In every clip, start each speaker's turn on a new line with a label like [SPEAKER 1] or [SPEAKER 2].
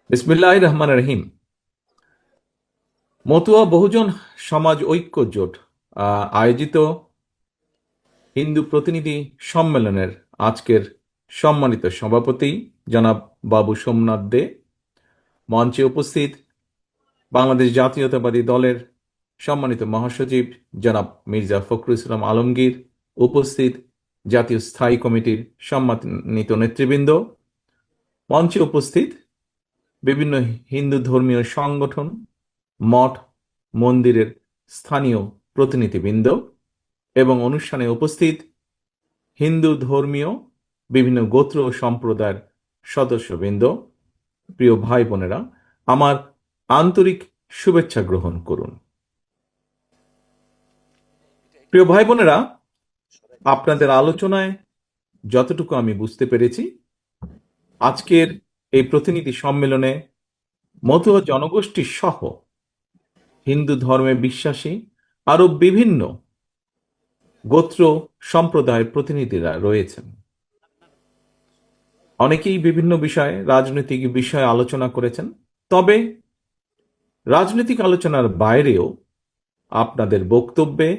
[SPEAKER 1] বিসমিল্লাহির রহমানির রহিম। মতুয়া বহুজন সমাজ ঐক্য জোট আয়োজিত হিন্দু প্রতিনিধি সম্মেলনের আজকের সম্মানিত সভাপতি জনাব বাবু সোমনাথ দে, মঞ্চে উপস্থিত বাংলাদেশ জাতীয়তাবাদী দলের সম্মানিত মহাসচিব জনাব মির্জা ফখরুল ইসলাম আলমগীর, উপস্থিত জাতীয় স্থায়ী কমিটির সম্মানিত নেতৃবৃন্দ, মঞ্চে উপস্থিত বিভিন্ন হিন্দু ধর্মীয় সংগঠন, মঠ, মন্দিরের স্থানীয় প্রতিনিধিবৃন্দ এবং অনুষ্ঠানে উপস্থিত হিন্দু ধর্মীয় বিভিন্ন গোত্র ও সম্প্রদায়ের সদস্যবৃন্দ, প্রিয় ভাই বোনেরা, আমার আন্তরিক শুভেচ্ছা গ্রহণ করুন। প্রিয় ভাই বোনেরা, আপনাদের আলোচনায় যতটুকু আমি বুঝতে পেরেছি, আজকের এই প্রতিনিধি সম্মেলনে মতুয়া জনগোষ্ঠী সহ হিন্দু ধর্মে বিশ্বাসী আরো বিভিন্ন গোত্র সম্প্রদায়ের প্রতিনিধিরা রয়েছেন। অনেকেই বিভিন্ন বিষয়ে, রাজনৈতিক বিষয়ে আলোচনা করেছেন। তবে রাজনৈতিক আলোচনার বাইরেও আপনাদের বক্তব্যে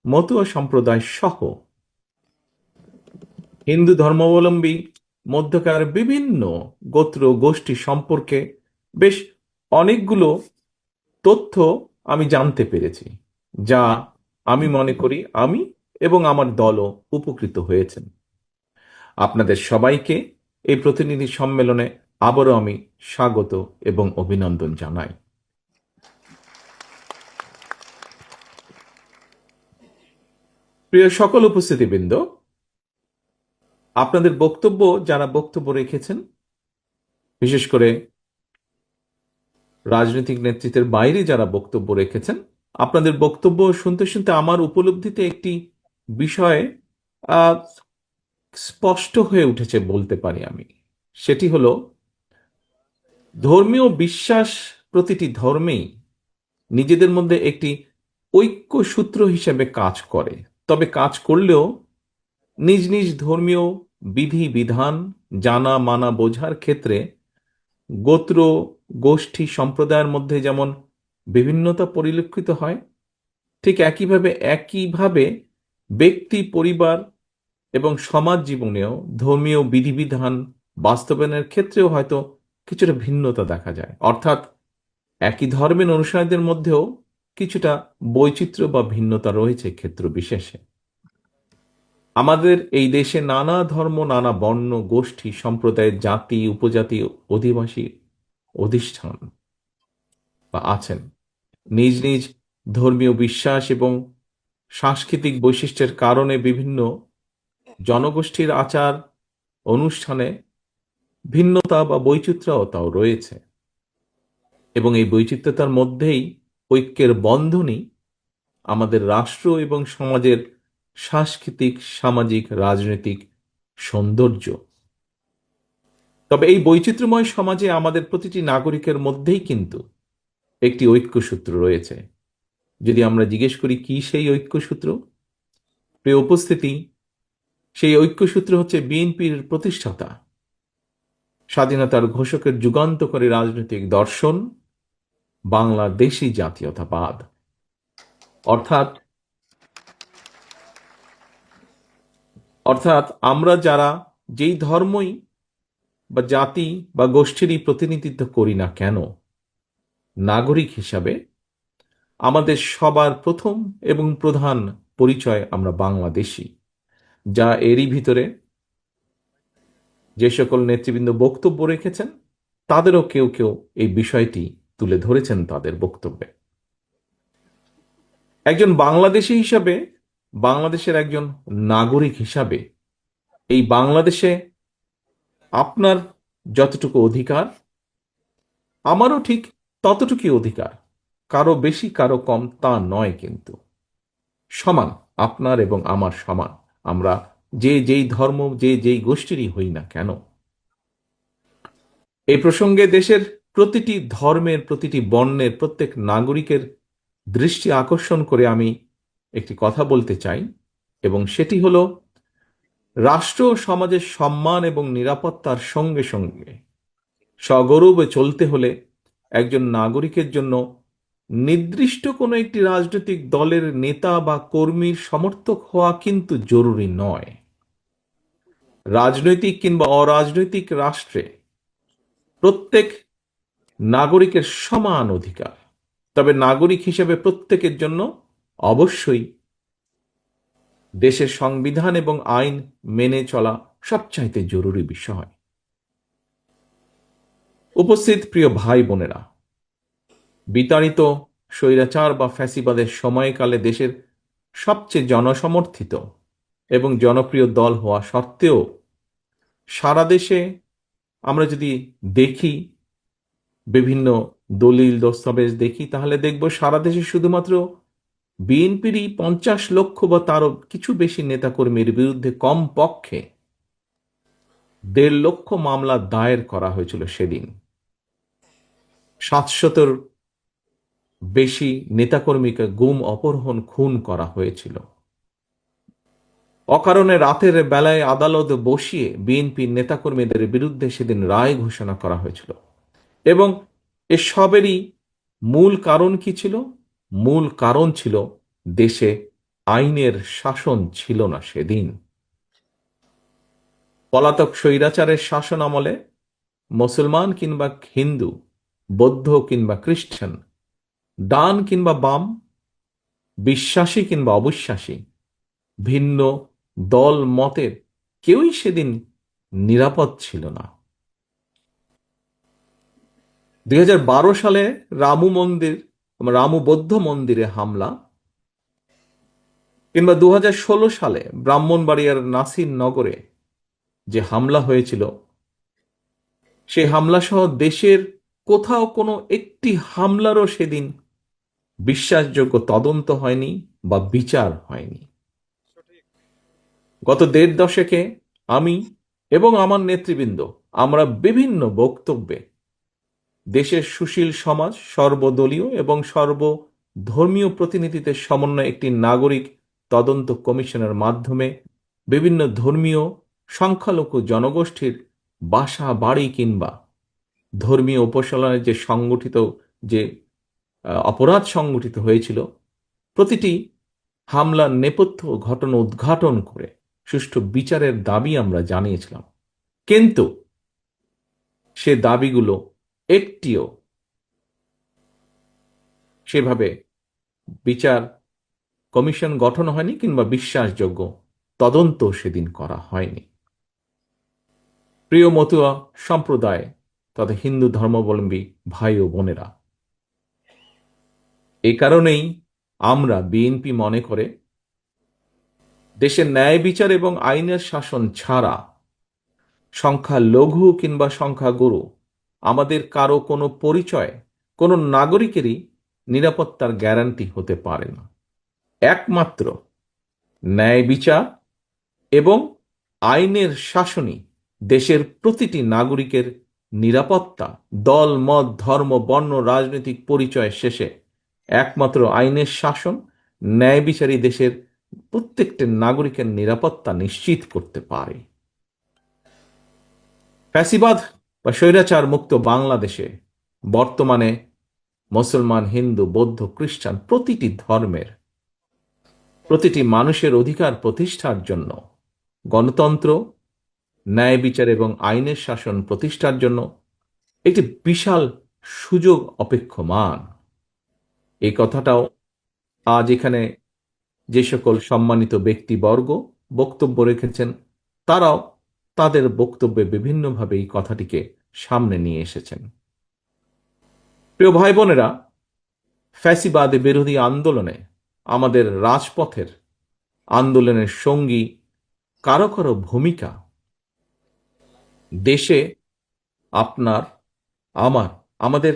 [SPEAKER 1] মতুয়া সম্প্রদায় সহ হিন্দু ধর্মাবলম্বী মধ্যকার বিভিন্ন গোত্র গোষ্ঠী সম্পর্কে বেশ অনেকগুলো তথ্য আমি জানতে পেরেছি, যা আমি মনে করি আমি এবং আমার দলও উপকৃত হয়েছেন। আপনাদের সবাইকে এই প্রতিনিধি সম্মেলনে আবারও আমি স্বাগত এবং অভিনন্দন জানাই। প্রিয় সকল উপস্থিতিবৃন্দ, আপনাদের বক্তব্য, যারা বক্তব্য রেখেছেন, বিশেষ করে রাজনৈতিক নেতৃত্বের বাইরে যারা বক্তব্য রেখেছেন, আপনাদের বক্তব্য শুনতে শুনতে আমার উপলব্ধিতে একটি বিষয় আহ, স্পষ্ট হয়ে উঠেছে বলতে পারি আমি। সেটি হলো, ধর্মীয় বিশ্বাস প্রতিটি ধর্মেই নিজেদের মধ্যে একটি ঐক্য সূত্র হিসেবে কাজ করে। তবে কাজ করলেও নিজ নিজ ধর্মীয় বিধি বিধান জানা মানা বোঝার ক্ষেত্রে গোত্র গোষ্ঠী সম্প্রদায়ের মধ্যে যেমন বিভিন্নতা পরিলক্ষিত হয়, ঠিক একইভাবে ব্যক্তি, পরিবার এবং সমাজ জীবনেও ধর্মীয় বিধিবিধান বাস্তবায়নের ক্ষেত্রেও হয়তো কিছুটা ভিন্নতা দেখা যায়। অর্থাৎ একই ধর্মের অনুসারীদের মধ্যেও কিছুটা বৈচিত্র্য বা ভিন্নতা রয়েছে ক্ষেত্র বিশেষে। আমাদের এই দেশে নানা ধর্ম, নানা বর্ণ, গোষ্ঠী, সম্প্রদায়ের, জাতি, উপজাতি, অধিবাসী অধিষ্ঠান বা আছেন। নিজ নিজ ধর্মীয় বিশ্বাস এবং সাংস্কৃতিক বৈশিষ্ট্যের কারণে বিভিন্ন জনগোষ্ঠীর আচার অনুষ্ঠানে ভিন্নতা বা বৈচিত্র্যতাও রয়েছে, এবং এই বৈচিত্র্যতার মধ্যেই ঐক্যের বন্ধনই আমাদের রাষ্ট্র এবং সমাজের সাংস্কৃতিক, সামাজিক, রাজনৈতিক সৌন্দর্য। তবে এই বৈচিত্র্যময় সমাজে আমাদের প্রতিটি নাগরিকের মধ্যেই কিন্তু একটি ঐক্যসূত্র রয়েছে। যদি আমরা জিজ্ঞেস করি কি সেই ঐক্যসূত্র, প্রিয় উপস্থিতি, সেই ঐক্যসূত্র হচ্ছে বিএনপির প্রতিষ্ঠাতা, স্বাধীনতার ঘোষকের যুগান্তকারী রাজনৈতিক দর্শন, বাংলাদেশী জাতীয়তাবাদ। অর্থাৎ অর্থাৎ আমরা যারা যেই ধর্মই বা জাতি বা গোষ্ঠীরই প্রতিনিধিত্ব করি না কেন, নাগরিক হিসাবে আমাদের সবার প্রথম এবং প্রধান পরিচয় আমরা বাংলাদেশী। যা এরই ভিতরে যে সকল নেতৃবৃন্দ বক্তব্য রেখেছেন, তাদেরও কেউ কেউ এই বিষয়টি তুলে ধরেছেন তাদের বক্তব্যে। একজন বাংলাদেশী হিসাবে, বাংলাদেশের একজন নাগরিক হিসাবে, এই বাংলাদেশে আপনার যতটুকু অধিকার, আমারও ঠিক ততটুকুই অধিকার। কারো বেশি কারো কম তা নয়, কিন্তু সমান, আপনার এবং আমার সমান। আমরা যে যেই ধর্ম, যে যেই গোষ্ঠীরই হই না কেন। এই প্রসঙ্গে দেশের প্রতিটি ধর্মের, প্রতিটি বর্ণের প্রত্যেক নাগরিকের দৃষ্টি আকর্ষণ করে আমি একটি কথা বলতে চাই, এবং সেটি হলো, রাষ্ট্র ও সমাজের সম্মান এবং নিরাপত্তার সঙ্গে সঙ্গে সগৌরবে চলতে হলে একজন নাগরিকের জন্য নির্দিষ্ট কোনো একটি রাজনৈতিক দলের নেতা বা কর্মীর সমর্থক হওয়া কিন্তু জরুরি নয়। রাজনৈতিক কিংবা অরাজনৈতিক রাষ্ট্রে প্রত্যেক নাগরিকের সমান অধিকার, তবে নাগরিক হিসেবে প্রত্যেকের জন্য অবশ্যই দেশের সংবিধান এবং আইন মেনে চলা সবচাইতে জরুরি বিষয়। উপস্থিত প্রিয় ভাই বোনেরা, বিতাড়িত স্বৈরাচার বা ফ্যাসিবাদের সময়কালে দেশের সবচেয়ে জনসমর্থিত এবং জনপ্রিয় দল হওয়া সত্ত্বেও সারা দেশে আমরা যদি দেখি, বিভিন্ন দলিল দস্তাবেজ দেখি, তাহলে দেখব সারা দেশে শুধুমাত্র বিএনপিরই 50 লক্ষ বা তারও কিছু বেশি নেতাকর্মীর বিরুদ্ধে কমপক্ষে 1.5 লক্ষ মামলা দায়ের করা হয়েছিল সেদিন। 700-র বেশি নেতাকর্মীকে গুম, অপহরণ, খুন করা হয়েছিল। অকারণে রাতের বেলায় আদালত বসিয়ে বিএনপির নেতাকর্মীদের বিরুদ্ধে সেদিন রায় ঘোষণা করা হয়েছিল। এবং এসবেরই মূল কারণ কি ছিল? মূল কারণ ছিল দেশে আইনের শাসন ছিল না সেদিন। পলাতক স্বৈরাচারের শাসন আমলে মুসলমান কিংবা হিন্দু, বৌদ্ধ কিংবা খ্রিস্টান, ডান কিংবা বাম, বিশ্বাসী কিংবা অবিশ্বাসী, ভিন্ন দল মতের কেউই সেদিন নিরাপদ ছিল না। 2012 সালে রামু বৌদ্ধ মন্দিরে হামলা, কিংবা 2016 সালে ব্রাহ্মণবাড়িয়ার নাসির নগরে যে হামলা হয়েছিল, সেই হামলা সহ দেশের কোথাও কোনো একটি হামলারও সেদিন বিশ্বাসযোগ্য তদন্ত হয়নি বা বিচার হয়নি। গত 1.5 দশকে আমি এবং আমার নেতৃবৃন্দ আমরা বিভিন্ন বক্তব্যে দেশের সুশীল সমাজ, সর্বদলীয় এবং সর্বধর্মীয় প্রতিনিধিদের সমন্বয়ে একটি নাগরিক তদন্ত কমিশনের মাধ্যমে বিভিন্ন ধর্মীয় সংখ্যালঘু জনগোষ্ঠীর বাসা বাড়ি কিংবা ধর্মীয় উপাসনায় যে অপরাধ সংগঠিত হয়েছিল, প্রতিটি হামলার নেপথ্য ঘটনা উদ্ঘাটন করে সুষ্ঠু বিচারের দাবি আমরা জানিয়েছিলাম। কিন্তু সে দাবিগুলো একটিও সেভাবে বিচার কমিশন গঠন হয়নি কিংবা বিশ্বাসযোগ্য তদন্ত সেদিন করা হয়নি। প্রিয় মতুয়া সম্প্রদায় তথা হিন্দু ধর্মাবলম্বী ভাই ও বোনেরা, এই কারণেই আমরা বিএনপি মনে করে দেশের ন্যায় বিচার এবং আইনের শাসন ছাড়া সংখ্যালঘু কিংবা সংখ্যাগুরু আমাদের কারো কোনো পরিচয়, কোনো নাগরিকেরই নিরাপত্তার গ্যারান্টি হতে পারে না। একমাত্র ন্যায় বিচার এবং আইনের শাসনই দেশের প্রতিটি নাগরিকের নিরাপত্তা। দল, মত, ধর্ম, বর্ণ, রাজনৈতিক পরিচয় শেষে একমাত্র আইনের শাসন, ন্যায় বিচারই দেশের প্রত্যেকটি নাগরিকের নিরাপত্তা নিশ্চিত করতে পারে। ফ্যাসিবাদ বা স্বৈরাচার মুক্ত বাংলাদেশে বর্তমানে মুসলমান, হিন্দু, বৌদ্ধ, খ্রিস্টান প্রতিটি ধর্মের প্রতিটি মানুষের অধিকার প্রতিষ্ঠার জন্য, গণতন্ত্র, ন্যায় বিচার এবং আইনের শাসন প্রতিষ্ঠার জন্য একটি বিশাল সুযোগ অপেক্ষমান। এই কথাটাও আজ এখানে যে সকল সম্মানিত ব্যক্তিবর্গ বক্তব্য রেখেছেন, তারাও তাদের বক্তব্যে বিভিন্নভাবে এই কথাটিকে সামনে নিয়ে এসেছেন। প্রিয় ভাই বোনেরা, ফ্যাসিবাদ বিরোধী আন্দোলনে আমাদের রাজপথের আন্দোলনের সঙ্গী কারো কারো ভূমিকা দেশে আপনার, আমার, আমাদের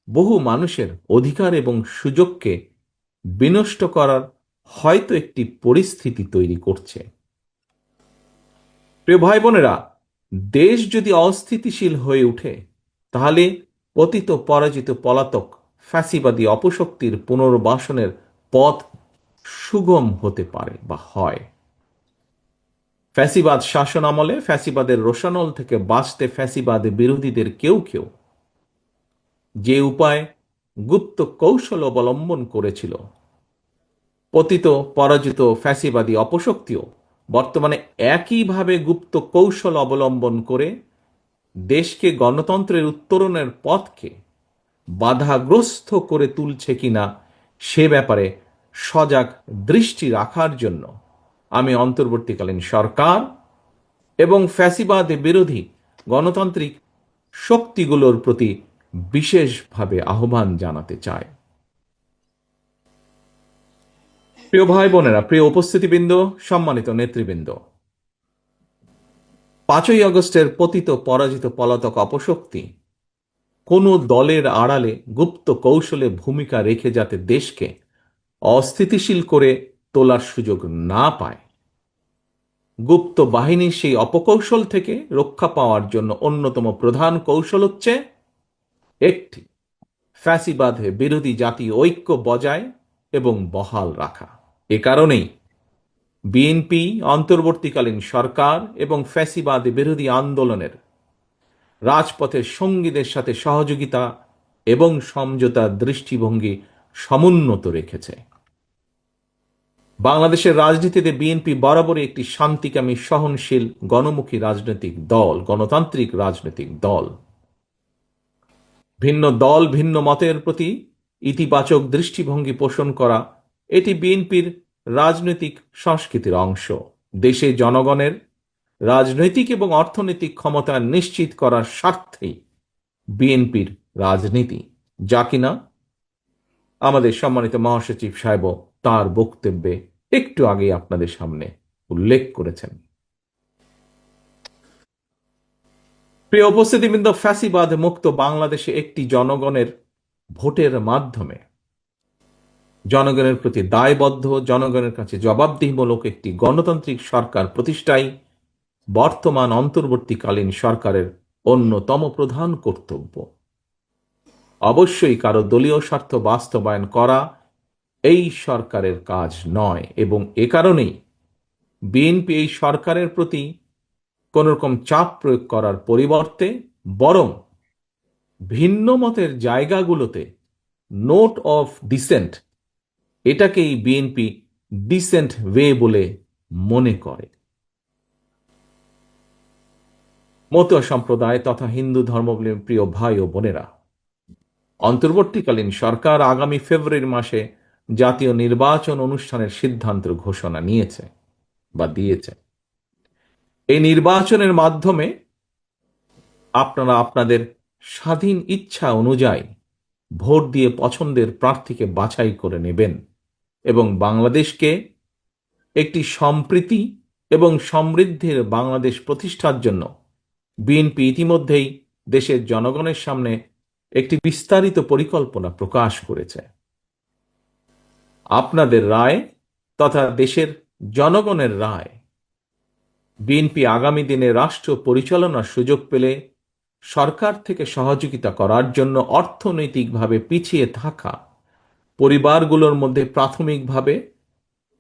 [SPEAKER 1] বহু মানুষের অধিকার এবং সুযোগকে বিনষ্ট করার হয়তো একটি পরিস্থিতি তৈরি করছে। প্রিয় ভাই বোনেরা, দেশ যদি অস্থিতিশীল হয়ে ওঠে, তাহলে পতিত পরাজিত পলাতক ফ্যাসিবাদী অপশক্তির পুনর্বাসনের পথ সুগম হতে পারে বা হয়। ফ্যাসিবাদ শাসন আমলে ফ্যাসিবাদের রোষানল থেকে বাঁচতে ফ্যাসিবাদ বিরোধীদের কেউ কেউ যে উপায় গুপ্ত কৌশল অবলম্বন করেছিল, পতিত পরাজিত ফ্যাসিবাদী অপশক্তিও বর্তমানে একইভাবে গুপ্ত কৌশল অবলম্বন করে দেশকে গণতন্ত্রের উত্তরণের পথকে বাধাগ্রস্ত করে তুলছে কিনা সে ব্যাপারে সজাগ দৃষ্টি রাখার জন্য আমি অন্তর্বর্তীকালীন সরকার এবং ফ্যাসিবাদ বিরোধী গণতান্ত্রিক শক্তিগুলোর প্রতি বিশেষভাবে আহ্বান জানাতে চাই। প্রিয় ভাই বোনেরা, প্রিয় উপস্থিতিবৃন্দ, সম্মানিত নেতৃবৃন্দ, 5ই আগস্টের পতিত পরাজিত পলাতক অপশক্তি কোনো দলের আড়ালে গুপ্ত কৌশলে ভূমিকা রেখে যাতে দেশকে অস্থিতিশীল করে তোলার সুযোগ না পায়, গুপ্ত বাহিনীর সেই অপকৌশল থেকে রক্ষা পাওয়ার জন্য অন্যতম প্রধান কৌশল হচ্ছে একটি, ফ্যাসিবাদ বিরোধী জাতীয় ঐক্য বজায় এবং বহাল রাখা। এ কারণেই বিএনপি অন্তর্বর্তীকালীন সরকার এবং ফ্যাসিবাদ বিরোধী আন্দোলনের রাজপথের সঙ্গীদের সাথে সহযোগিতা এবং সমঝোতার দৃষ্টিভঙ্গি সমুন্নত রেখেছে। বাংলাদেশের রাজনীতিতে বিএনপি বরাবরই একটি শান্তিকামী, সহনশীল, গণমুখী রাজনৈতিক দল, গণতান্ত্রিক রাজনৈতিক দল। ভিন্ন দল, ভিন্ন মতের প্রতি ইতিবাচক দৃষ্টিভঙ্গি পোষণ করা এটি বিএনপির রাজনৈতিক সংস্কৃতির অংশ। দেশে জনগণের রাজনৈতিক এবং অর্থনৈতিক ক্ষমতা নিশ্চিত করার স্বার্থেই বিএনপির রাজনীতি, যা কিনা আমাদের সম্মানিত মহাসচিব সাহেব তার বক্তব্যে একটু আগে আপনাদের সামনে উল্লেখ করেছেন। প্রিয় উপস্থিতিবৃন্দ, ফ্যাসিবাদ মুক্ত বাংলাদেশে একটি জনগণের ভোটের মাধ্যমে জনগণের প্রতি দায়বদ্ধ, জনগণের কাছে জবাবদিহিমূলক একটি গণতান্ত্রিক সরকার প্রতিষ্ঠাই বর্তমান অন্তর্বর্তীকালীন সরকারের অন্যতম প্রধান কর্তব্য। অবশ্যই কারো দলীয় স্বার্থ বাস্তবায়ন করা এই সরকারের কাজ নয়, এবং এ কারণেই বিএনপি এই সরকারের প্রতি কোন রকম চাপ প্রয়োগ করার পরিবর্তে বরং ভিন্ন মতের জায়গাগুলোতে নোট অফ ডিসেন্ট, এটাকেই বিএনপি ডিসেন্ট ওয়ে বলে মনে করে। মতুয়া সম্প্রদায় তথা হিন্দু ধর্মাবলম্বী প্রিয় ভাই ও বোনেরা, অন্তর্বর্তীকালীন সরকার আগামী ফেব্রুয়ারি মাসে জাতীয় নির্বাচন অনুষ্ঠানের সিদ্ধান্ত ঘোষণা নিয়েছে বা দিয়েছে। এই নির্বাচনের মাধ্যমে আপনারা আপনাদের স্বাধীন ইচ্ছা অনুযায়ী ভোট দিয়ে পছন্দের প্রার্থীকে বাছাই করে নেবেন এবং বাংলাদেশকে একটি সম্প্রীতি এবং সমৃদ্ধির বাংলাদেশ প্রতিষ্ঠার জন্য বিএনপি ইতিমধ্যেই দেশের জনগণের সামনে একটি বিস্তারিত পরিকল্পনা প্রকাশ করেছে। আপনাদের রায় তথা দেশের জনগণের রায় বিএনপি আগামী দিনে রাষ্ট্র পরিচালনার সুযোগ পেলে সরকার থেকে সহযোগিতা করার জন্য অর্থনৈতিকভাবে পিছিয়ে থাকা পরিবারগুলোর মধ্যে প্রাথমিকভাবে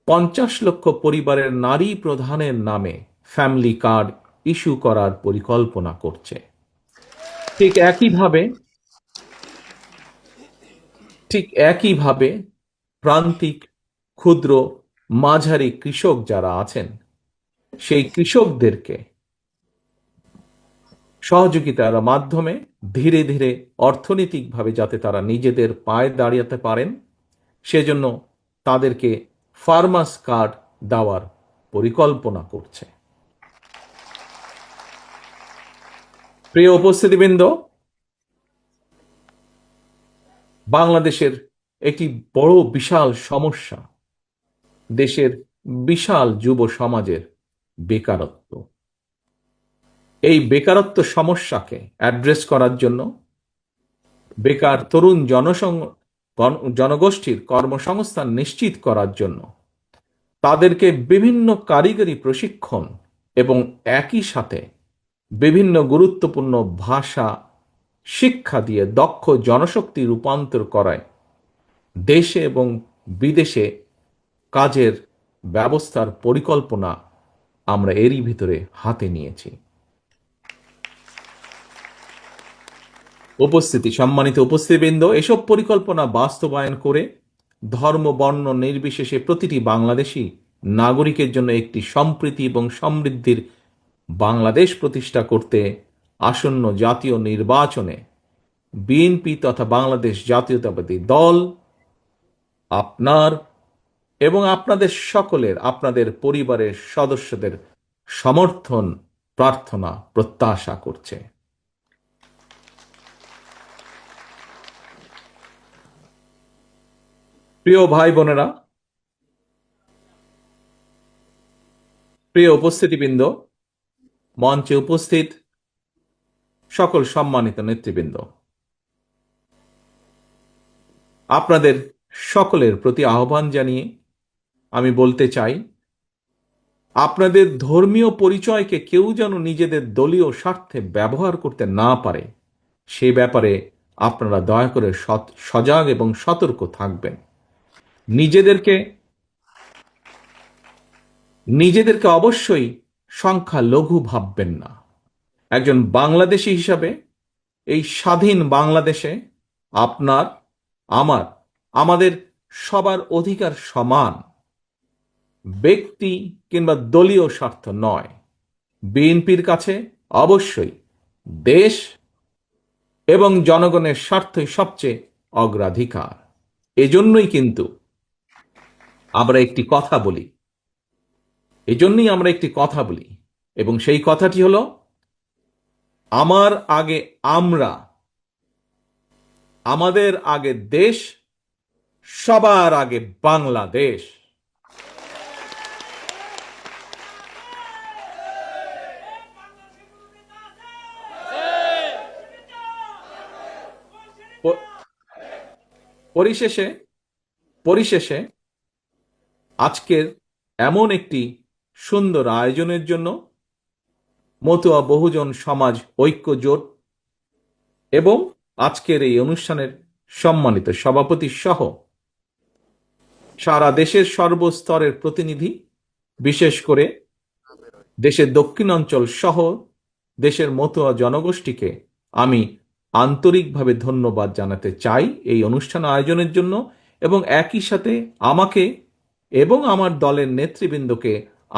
[SPEAKER 1] 50 লক্ষ পরিবারের নারী প্রধানের নামে ফ্যামিলি কার্ড ইস্যু করার পরিকল্পনা করছে। ঠিক একইভাবে প্রান্তিক, ক্ষুদ্র, মাঝারি কৃষক যারা আছেন সেই কৃষকদেরকে সহযোগিতার মাধ্যমে ধীরে ধীরে অর্থনৈতিকভাবে যাতে তারা নিজেদের পায়ে দাঁড়াতে পারেন সেজন্য তাদেরকে ফার্মার্স কার্ড দেওয়ার পরিকল্পনা করছে। প্রিয় উপস্থিতিবৃন্দ, বাংলাদেশের একটি বড় বিশাল সমস্যা দেশের বিশাল যুব সমাজের বেকারত্ব। এই বেকারত্ব সমস্যাকে অ্যাড্রেস করার জন্য বেকার তরুণ জনগোষ্ঠীর কর্মসংস্থান নিশ্চিত করার জন্য তাদেরকে বিভিন্ন কারিগরি প্রশিক্ষণ এবং একই সাথে বিভিন্ন গুরুত্বপূর্ণ ভাষা শিক্ষা দিয়ে দক্ষ জনশক্তি রূপান্তর করায় দেশে এবং বিদেশে কাজের ব্যবস্থার পরিকল্পনা আমরা এরই ভিতরে হাতে নিয়েছি। সম্মানিত উপস্থিতিবৃন্দ, এসব পরিকল্পনা বাস্তবায়ন করে ধর্ম বর্ণ নির্বিশেষে প্রতিটি বাংলাদেশী নাগরিকের জন্য একটি সম্প্রীতি এবং সমৃদ্ধির বাংলাদেশ প্রতিষ্ঠা করতে আসন্ন জাতীয় নির্বাচনে বিএনপি তথা বাংলাদেশ জাতীয়তাবাদী দল আপনার এবং আপনাদের সকলের, আপনাদের পরিবারের সদস্যদের সমর্থন প্রার্থনা প্রত্যাশা করছে। প্রিয় ভাই বোনেরা, প্রিয় উপস্থিতিবৃন্দ, মঞ্চে উপস্থিত সকল সম্মানিত নেতৃবৃন্দ, আপনাদের সকলের প্রতি আহ্বান জানিয়ে আমি বলতে চাই, আপনাদের ধর্মীয় পরিচয়কে কেউ যেন নিজেদের দলীয় স্বার্থে ব্যবহার করতে না পারে, সে ব্যাপারে আপনারা দয়া করে সজাগ এবং সতর্ক থাকবেন। নিজেদেরকে অবশ্যই সংখ্যালঘু ভাববেন না। একজন বাংলাদেশী হিসাবে এই স্বাধীন বাংলাদেশে আপনার, আমার, আমাদের সবার অধিকার সমান, ব্যক্তি কিংবা দলীয় স্বার্থ নয়। বিএনপির কাছে অবশ্যই দেশ এবং জনগণের স্বার্থই সবচেয়ে অগ্রাধিকার। এজন্যই কিন্তু আমরা একটি কথা বলি, এবং সেই কথাটি হলো, আমার আগে আমরা, আমাদের আগে দেশ, সবার আগে বাংলাদেশ। পরিশেষে আজকের এমন একটি সুন্দর আয়োজনের জন্য মতুয়া বহুজন সমাজ ঐক্য জোট এবং আজকের এই অনুষ্ঠানের সম্মানিত সভাপতি সহ সারা দেশের সর্বস্তরের প্রতিনিধি, বিশেষ করে দেশের দক্ষিণাঞ্চল সহ দেশের মতুয়া জনগোষ্ঠীকে আমি আন্তরিকভাবে ধন্যবাদ জানাতে চাই এই অনুষ্ঠান আয়োজনের জন্য, এবং একই সাথে আমাকে এবং আমার দলের নেতৃবৃন্দকে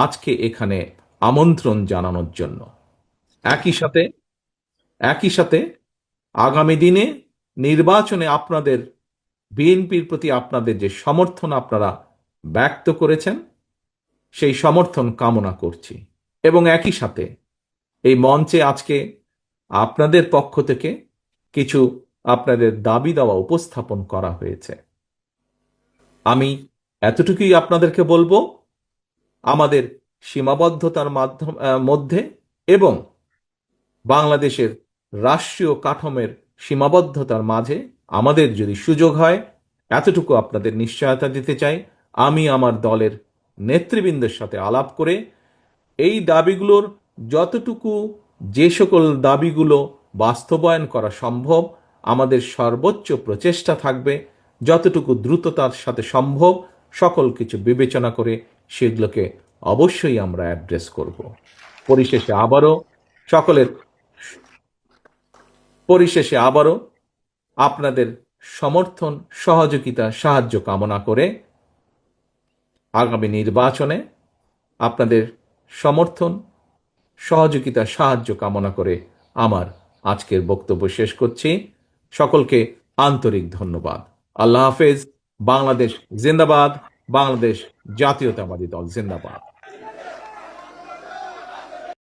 [SPEAKER 1] আজকে এখানে আমন্ত্রণ জানানোর জন্য। একই সাথে আগামী দিনে নির্বাচনে আপনাদের, বিএনপির প্রতি আপনাদের যে সমর্থন আপনারা ব্যক্ত করেছেন, সেই সমর্থন কামনা করছি। এবং একই সাথে এই মঞ্চে আজকে আপনাদের পক্ষ থেকে কিছু আপনাদের দাবি দাওয়া উপস্থাপন করা হয়েছে। আমি এতটুকুই আপনাদেরকে বলবো, আমাদের সীমাবদ্ধতার মধ্যে এবং বাংলাদেশের রাষ্ট্রীয় কাঠামোর সীমাবদ্ধতার মাঝে আমাদের যদি সুযোগ হয়, এতটুকু আপনাদের নিশ্চয়তা দিতে চাই, আমি আমার দলের নেতৃবৃন্দের সাথে আলাপ করে এই দাবিগুলোর যতটুকু, যে সকল দাবিগুলো বাস্তবায়ন করা সম্ভব, আমাদের সর্বোচ্চ প্রচেষ্টা থাকবে যতটুকু দ্রুততার সাথে সম্ভব সকল কিছু বিবেচনা করে সেগুলোকে অবশ্যই আমরা অ্যাড্রেস করব। পরিশেষে আবারও আপনাদের সমর্থন, সহযোগিতা, সাহায্য কামনা করে আগামী নির্বাচনে আপনাদের সমর্থন, সহযোগিতা, সাহায্য কামনা করে আমার আজকের বক্তব্য শেষ করছি। সকলকে আন্তরিক ধন্যবাদ। আল্লাহ হাফেজ। বাংলাদেশ জিন্দাবাদ। বাংলাদেশ জাতীয়তাবাদী দল জিন্দাবাদ।